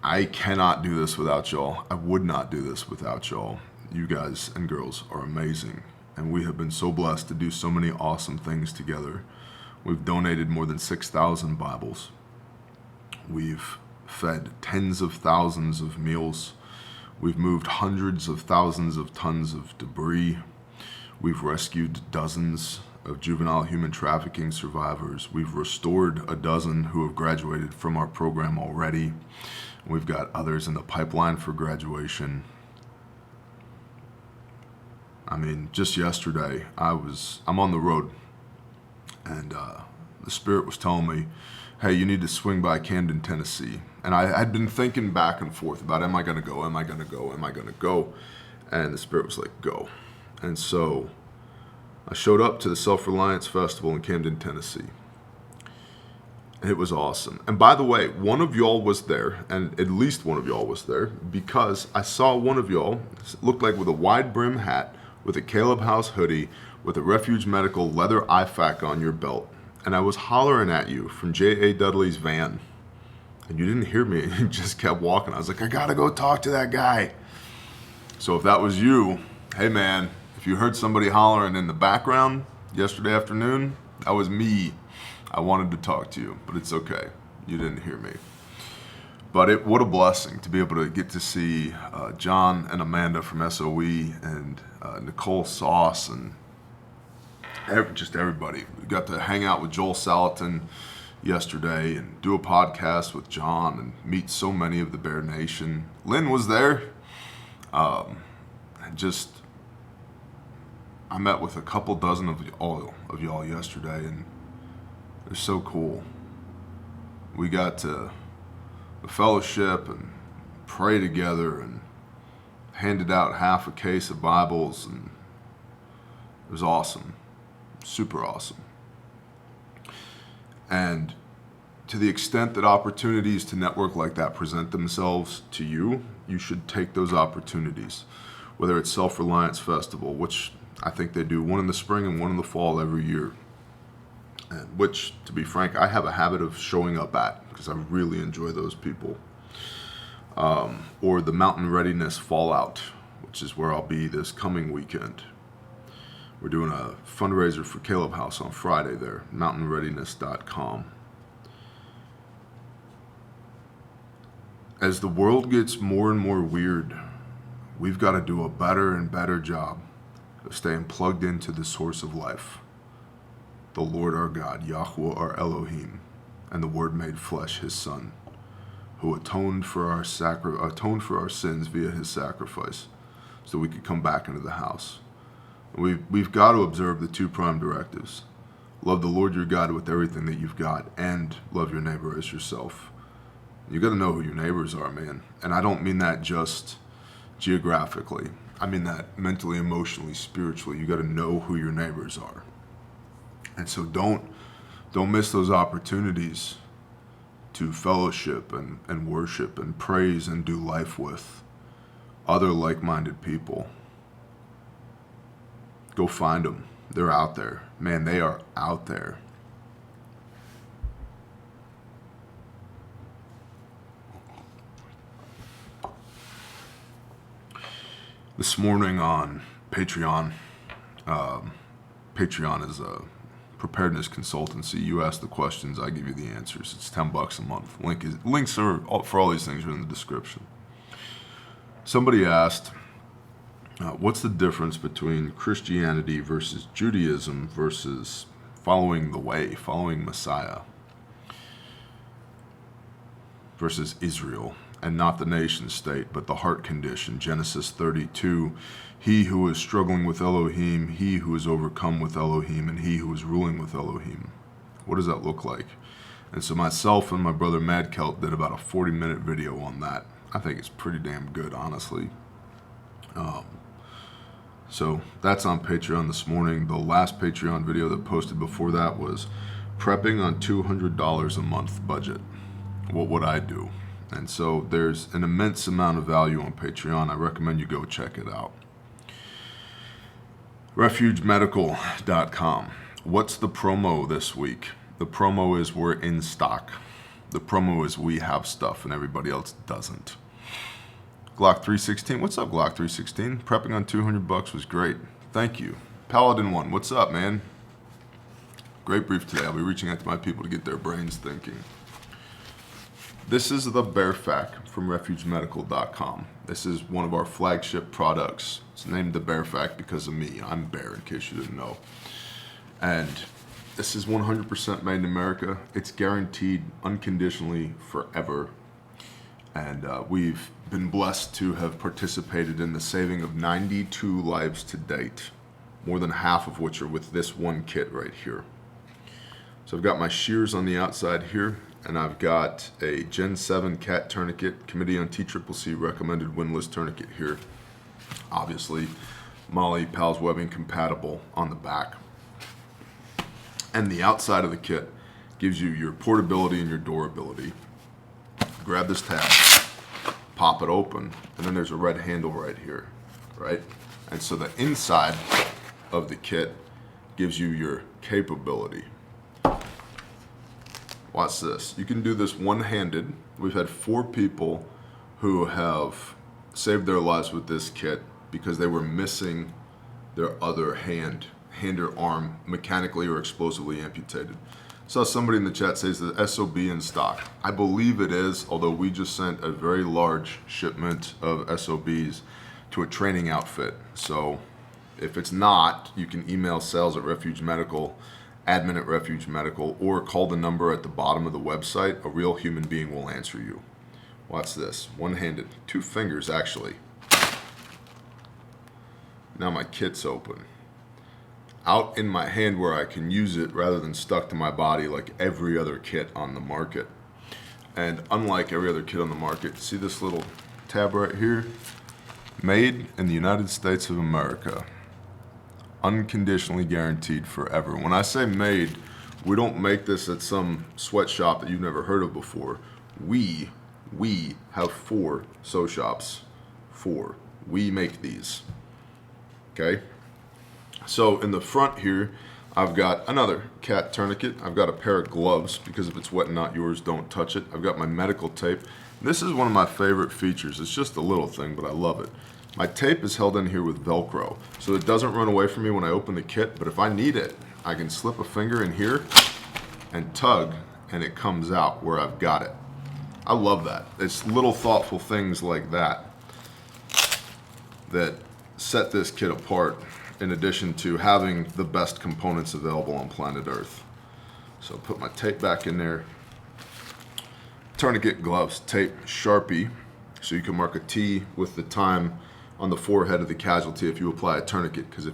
I cannot do this without y'all. I would not do this without y'all. You guys and girls are amazing, and we have been so blessed to do so many awesome things together. We've donated more than 6,000 Bibles. We've fed tens of thousands of meals. We've moved hundreds of thousands of tons of debris. We've rescued dozens of juvenile human trafficking survivors. We've restored a dozen who have graduated from our program already. We've got others in the pipeline for graduation. I mean, just yesterday, I'm on the road, and the Spirit was telling me, hey, you need to swing by Camden, Tennessee. And I had been thinking back and forth about, am I going to go? Am I going to go? Am I going to go? And the Spirit was like, go. And so I showed up to the Self-Reliance Festival in Camden, Tennessee. It was awesome. And by the way, one of y'all was there, and at least one of y'all was there, because I saw one of y'all, looked like with a wide brim hat, with a Caleb House hoodie, with a Refuge Medical leather IFAC on your belt. And I was hollering at you from J.A. Dudley's van. And you didn't hear me. You just kept walking. I was like, I gotta go talk to that guy. So if that was you, hey man, if you heard somebody hollering in the background yesterday afternoon, that was me. I wanted to talk to you, but it's okay. You didn't hear me. But what a blessing to be able to get to see John and Amanda from SOE and Nicole Sauce and just everybody. We got to hang out with Joel Salatin yesterday and do a podcast with John and meet so many of the Bear Nation. Lynn was there. I met with a couple dozen of y'all yesterday, and they're so cool. We got to fellowship and pray together and handed out half a case of Bibles, and it was awesome. Super awesome. And to the extent that opportunities to network like that present themselves to you, you should take those opportunities. Whether it's Self-Reliance Festival, which I think they do one in the spring and one in the fall every year, and which, to be frank, I have a habit of showing up at because I really enjoy those people. Or the Mountain Readiness Fallout, which is where I'll be this coming weekend. We're doing a fundraiser for Caleb House on Friday there, mountainreadiness.com. As the world gets more and more weird, we've got to do a better and better job of staying plugged into the source of life, the Lord our God, Yahweh our Elohim, and the Word made flesh, His Son, who atoned for our sins via His sacrifice, so we could come back into the house. We've got to observe the two prime directives: love the Lord your God with everything that you've got, and love your neighbor as yourself. You got to know who your neighbors are, man. And I don't mean that just geographically. I mean that mentally, emotionally, spiritually. You got to know who your neighbors are. And so don't miss those opportunities to fellowship and worship and praise and do life with other like-minded people. Go find them. They're out there. Man, they are out there. This morning on Patreon, Patreon is a preparedness consultancy. You ask the questions, I give you the answers. It's $10 a month. Links are for all these things are in the description. Somebody asked, what's the difference between Christianity versus Judaism versus following the way, following Messiah, versus Israel, and not the nation state, but the heart condition? Genesis 32, he who is struggling with Elohim, he who is overcome with Elohim, and he who is ruling with Elohim. What does that look like? And so myself and my brother Mad Kelt did about a 40-minute video on that. I think it's pretty damn good, honestly. So that's on Patreon this morning. The last Patreon video that posted before that was prepping on $200 a month budget. What would I do? And so there's an immense amount of value on Patreon. I recommend you go check it out. RefugeMedical.com. What's the promo this week? The promo is we're in stock. The promo is we have stuff and everybody else doesn't. Glock 316. What's up, Glock 316? Prepping on $200 was great. Thank you. Paladin 1. What's up, man? Great brief today. I'll be reaching out to my people to get their brains thinking. This is the Bear Fac from RefugeMedical.com. This is one of our flagship products. It's named the Bear Fac because of me. I'm Bear, in case you didn't know. And this is 100% made in America. It's guaranteed unconditionally forever. And we've been blessed to have participated in the saving of 92 lives to date, more than half of which are with this one kit right here. So I've got my shears on the outside here, and I've got a Gen 7 cat tourniquet, Committee on TCCC recommended windlass tourniquet here. Obviously, Molly Pals webbing compatible on the back. And the outside of the kit gives you your portability and your durability. Grab this tab, pop it open, and then there's a red handle right here, right? And so the inside of the kit gives you your capability. Watch this. You can do this one-handed. We've had 4 people who have saved their lives with this kit because they were missing their other hand or arm, mechanically or explosively amputated. Saw somebody in the chat says the SOB in stock. I believe it is, although we just sent a very large shipment of SOBs to a training outfit. So if it's not, you can email sales at Refuge Medical, admin at Refuge Medical, or call the number at the bottom of the website. A real human being will answer you. Watch this, one-handed, 2 fingers actually. Now my kit's open. Out in my hand where I can use it rather than stuck to my body like every other kit on the market. And unlike every other kit on the market, see this little tab right here? Made in the United States of America. Unconditionally guaranteed forever. When I say made, we don't make this at some sweatshop that you've never heard of before. We have 4 sew shops. 4. We make these. Okay? So in the front here, I've got another cat tourniquet. I've got a pair of gloves because if it's wet and not yours, don't touch it. I've got my medical tape. This is one of my favorite features. It's just a little thing, but I love it. My tape is held in here with Velcro, so it doesn't run away from me when I open the kit, but if I need it, I can slip a finger in here and tug, and it comes out where I've got it. I love that. It's little thoughtful things like that that set this kit apart, in addition to having the best components available on planet Earth. So put my tape back in there. Tourniquet, gloves, tape, Sharpie, so you can mark a T with the time on the forehead of the casualty if you apply a tourniquet, because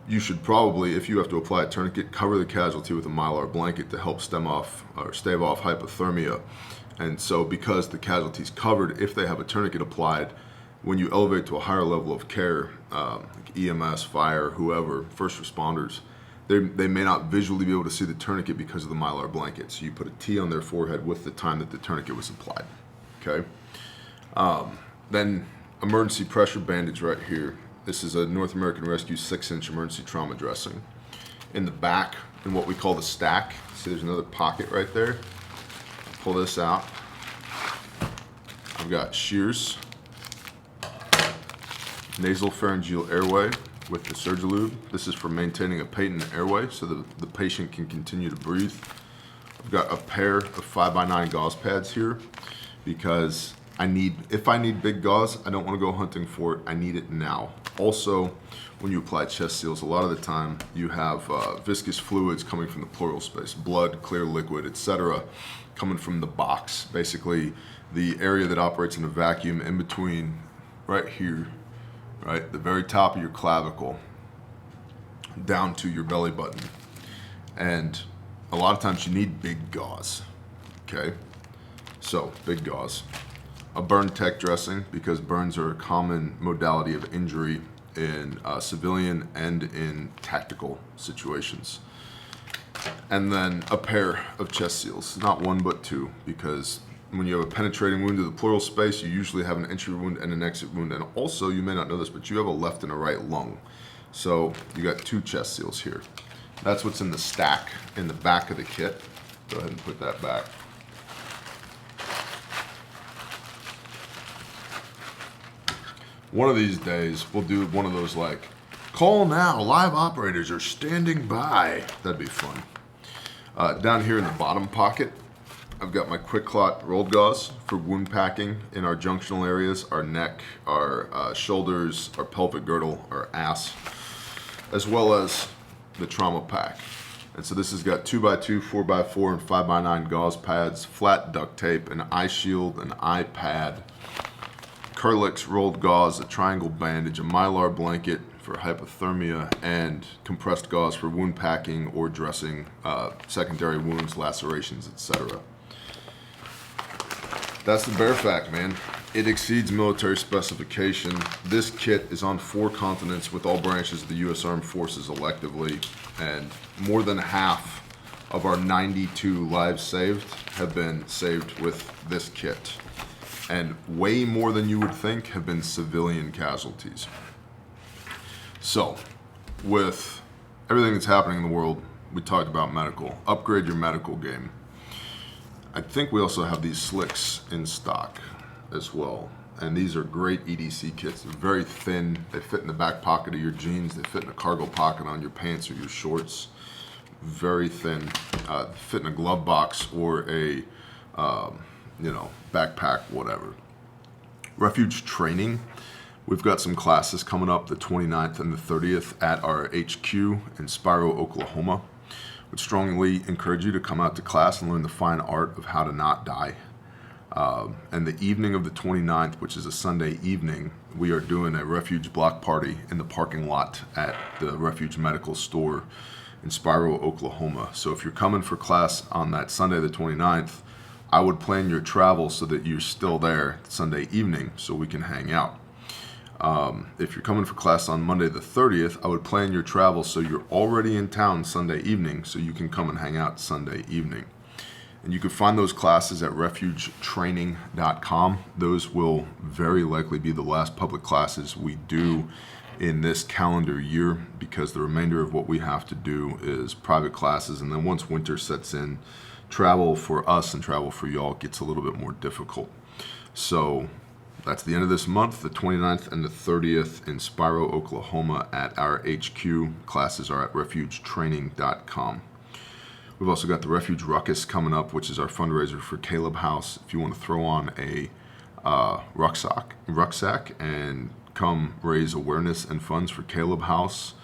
you should probably, if you have to apply a tourniquet, cover the casualty with a Mylar blanket to help stave off hypothermia. And so because the casualty's covered, if they have a tourniquet applied, when you elevate to a higher level of care, like EMS, fire, whoever, first responders, they may not visually be able to see the tourniquet because of the Mylar blanket. So you put a T on their forehead with the time that the tourniquet was applied. Okay. Then emergency pressure bandage right here. This is a North American Rescue 6-inch emergency trauma dressing. In the back, in what we call the stack, see there's another pocket right there. Pull this out. I've got shears, nasal pharyngeal airway with the Surgilube. This is for maintaining a patent airway so that the patient can continue to breathe. I've got a pair of 5x9 gauze pads here because if I need big gauze, I don't want to go hunting for it. I need it now. Also, when you apply chest seals, a lot of the time you have viscous fluids coming from the pleural space, blood, clear liquid, etc., coming from the box. Basically, the area that operates in a vacuum in between right here, right, the very top of your clavicle, down to your belly button. And a lot of times you need big gauze, okay? So, big gauze. A burn tech dressing, because burns are a common modality of injury in civilian and in tactical situations. And then a pair of chest seals, not 1 but 2, because when you have a penetrating wound to the pleural space, you usually have an entry wound and an exit wound. And also, you may not know this, but you have a left and a right lung. So you got 2 chest seals here. That's what's in the stack in the back of the kit. Go ahead and put that back. One of these days, we'll do one of those like, call now, live operators are standing by. That'd be fun. Down here in the bottom pocket, I've got my Quick Clot rolled gauze for wound packing in our junctional areas, our neck, our shoulders, our pelvic girdle, our ass, as well as the trauma pack. And so this has got 2x2, 4x4, and 5x9 gauze pads, flat duct tape, an eye shield, an eye pad, Kerlix rolled gauze, a triangle bandage, a Mylar blanket, for hypothermia, and compressed gauze for wound packing or dressing secondary wounds, lacerations, etc. That's the bare fact, man. It exceeds military specification. This kit is on 4 continents with all branches of the U.S. Armed Forces electively, and more than half of our 92 lives saved have been saved with this kit. And way more than you would think have been civilian casualties. So, with everything that's happening in the world, we talked about medical. Upgrade your medical game. I think we also have these slicks in stock as well. And these are great EDC kits. They're very thin. They fit in the back pocket of your jeans. They fit in a cargo pocket on your pants or your shorts. Very thin. Fit in a glove box or a, backpack, whatever. Refuge training. We've got some classes coming up the 29th and the 30th at our HQ in Spiro, Oklahoma. Would strongly encourage you to come out to class and learn the fine art of how to not die. And the evening of the 29th, which is a Sunday evening, we are doing a Refuge block party in the parking lot at the Refuge Medical Store in Spiro, Oklahoma. So if you're coming for class on that Sunday the 29th, I would plan your travel so that you're still there Sunday evening so we can hang out. If you're coming for class on Monday the 30th, I would plan your travel so you're already in town Sunday evening so you can come and hang out Sunday evening. And you can find those classes at refugetraining.com. Those will very likely be the last public classes we do in this calendar year, because the remainder of what we have to do is private classes. And then once winter sets in, travel for us and travel for y'all gets a little bit more difficult. So that's the end of this month, the 29th and the 30th in Spiro, Oklahoma at our HQ. Classes are at refugetraining.com. We've also got the Refuge Ruckus coming up, which is our fundraiser for Caleb House. If you want to throw on a rucksack and come raise awareness and funds for Caleb House.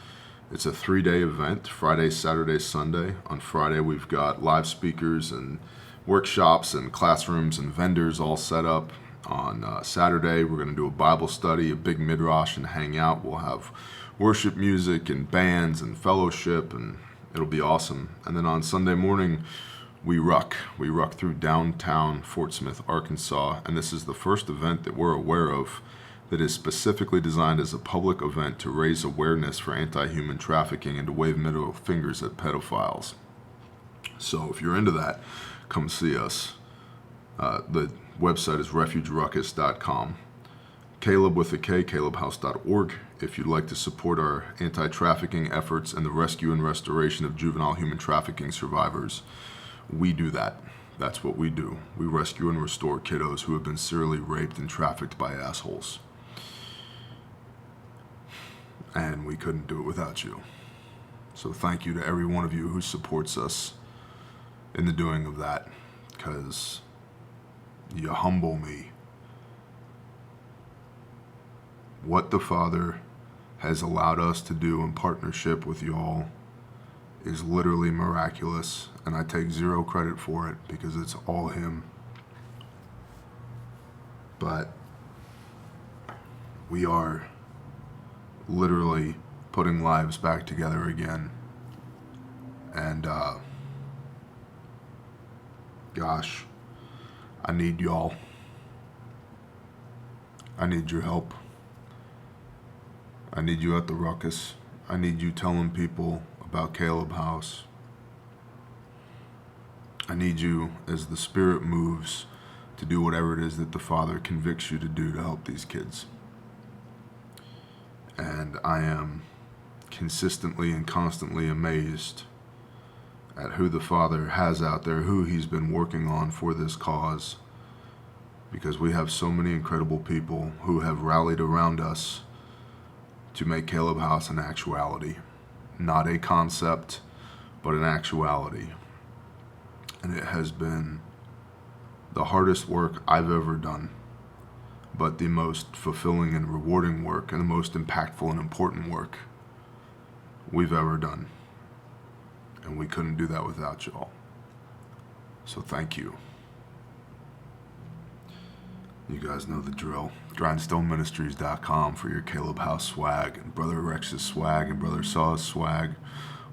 It's a 3-day event, Friday, Saturday, Sunday. On Friday, we've got live speakers and workshops and classrooms and vendors all set up. On Saturday, we're going to do a Bible study, a big midrash, and hang out. We'll have worship music and bands and fellowship, and it'll be awesome. And then on Sunday morning, we ruck through downtown Fort Smith, Arkansas, and this is the first event that we're aware of that is specifically designed as a public event to raise awareness for anti-human trafficking and to wave middle fingers at pedophiles. So if you're into that, come see us. The website is refugeruckus.com. Caleb with a K, calebhouse.org. If you'd like to support our anti-trafficking efforts and the rescue and restoration of juvenile human trafficking survivors, we do that. That's what we do. We rescue and restore kiddos who have been serially raped and trafficked by assholes. And we couldn't do it without you. So thank you to every one of you who supports us in the doing of that, because you humble me. What the Father has allowed us to do in partnership with y'all is literally miraculous, and I take zero credit for it because it's all Him. But we are literally putting lives back together again. And gosh, I need y'all. I need your help. I need you at the ruckus. I need you telling people about Caleb House. I need you, as the Spirit moves, to do whatever it is that the Father convicts you to do to help these kids. And I am consistently and constantly amazed at who the Father has out there, who He's been working on for this cause, because we have so many incredible people who have rallied around us to make Caleb House an actuality. Not a concept, but an actuality. And it has been the hardest work I've ever done, but the most fulfilling and rewarding work and the most impactful and important work we've ever done. And we couldn't do that without y'all. So thank you. You guys know the drill. GrindstoneMinistries.com for your Caleb House swag, and Brother Rex's swag, and Brother Saw's swag,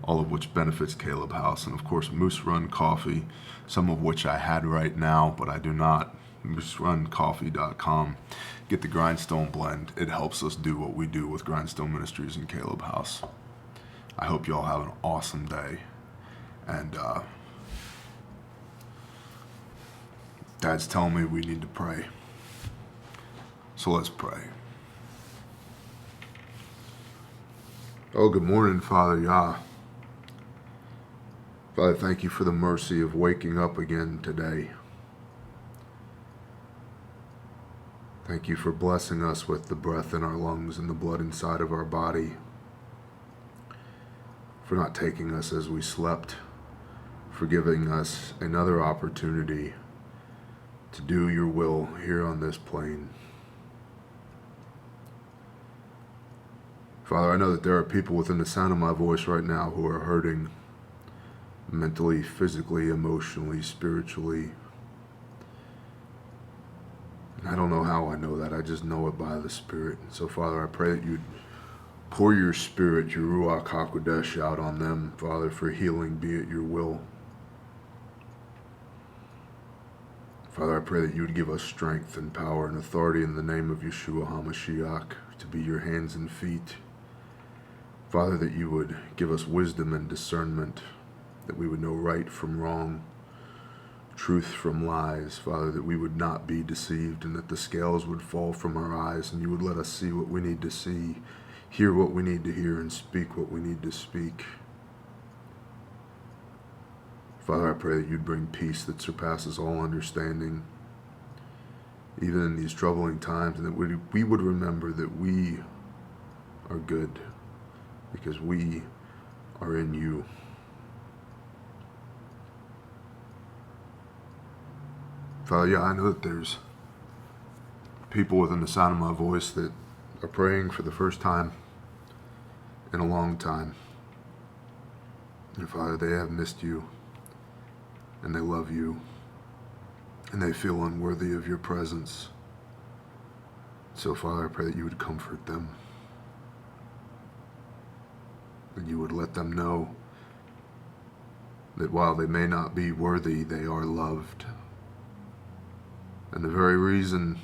all of which benefits Caleb House. And of course, Moose Run Coffee, some of which I had right now, but I do not. MooseRunCoffee.com. Get the Grindstone blend. It helps us do what we do with Grindstone Ministries and Caleb House. I hope you all have an awesome day. And Dad's telling me we need to pray. So let's pray. Oh, good morning, Father Yah. Father, thank you for the mercy of waking up again today. Thank you for blessing us with the breath in our lungs and the blood inside of our body. For not taking us as we slept. For giving us another opportunity to do your will here on this plane. Father, I know that there are people within the sound of my voice right now who are hurting mentally, physically, emotionally, spiritually. And I don't know how I know that. I just know it by the Spirit. And so, Father, I pray that you'd pour your Spirit, your Ruach HaKodesh, out on them, Father, for healing, be it your will. Father, I pray that you would give us strength and power and authority in the name of Yeshua HaMashiach to be your hands and feet. Father, that you would give us wisdom and discernment, that we would know right from wrong, truth from lies, Father, that we would not be deceived and that the scales would fall from our eyes and you would let us see what we need to see, hear what we need to hear, and speak what we need to speak. Father, I pray that you'd bring peace that surpasses all understanding, even in these troubling times, and that we would remember that we are good because we are in you. Father, yeah, I know that there's people within the sound of my voice that are praying for the first time in a long time. And Father, they have missed you, and they love you, and they feel unworthy of your presence. So, Father, I pray that you would comfort them, that you would let them know that while they may not be worthy, they are loved. And the very reason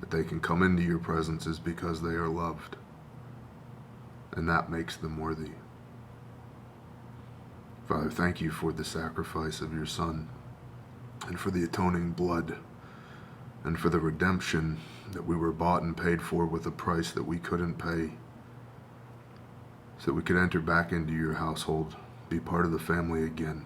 that they can come into your presence is because they are loved. And that makes them worthy. Father, thank you for the sacrifice of your Son, and for the atoning blood, and for the redemption that we were bought and paid for with a price that we couldn't pay, so that we could enter back into your household, be part of the family again.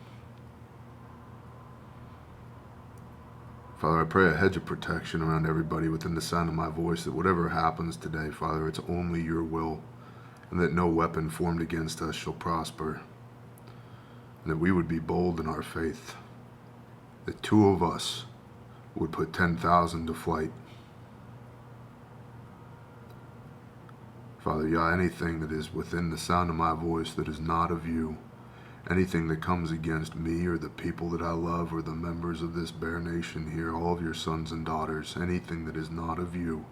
Father, I pray a hedge of protection around everybody within the sound of my voice, that whatever happens today, Father, it's only your will, and that no weapon formed against us shall prosper, and that we would be bold in our faith, that two of us would put 10,000 to flight. Father, Yah, anything that is within the sound of my voice that is not of you, anything that comes against me or the people that I love or the members of this bare nation here, all of your sons and daughters, anything that is not of you,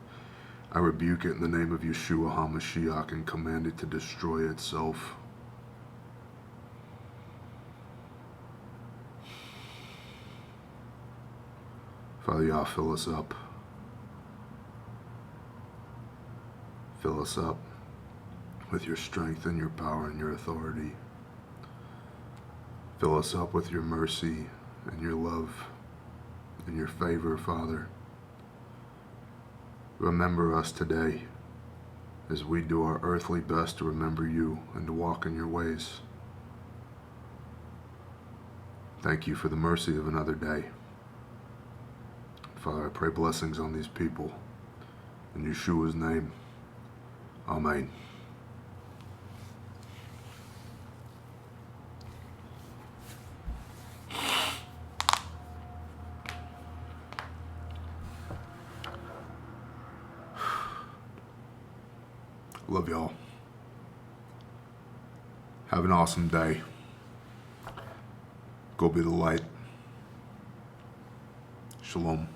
I rebuke it in the name of Yeshua HaMashiach and command it to destroy itself. Father, Yah, fill us up. Fill us up with your strength and your power and your authority. Fill us up with your mercy and your love and your favor, Father. Remember us today as we do our earthly best to remember you and to walk in your ways. Thank you for the mercy of another day. Father, I pray blessings on these people. In Yeshua's name, Amen. Love y'all. Have an awesome day. Go be the light. Shalom.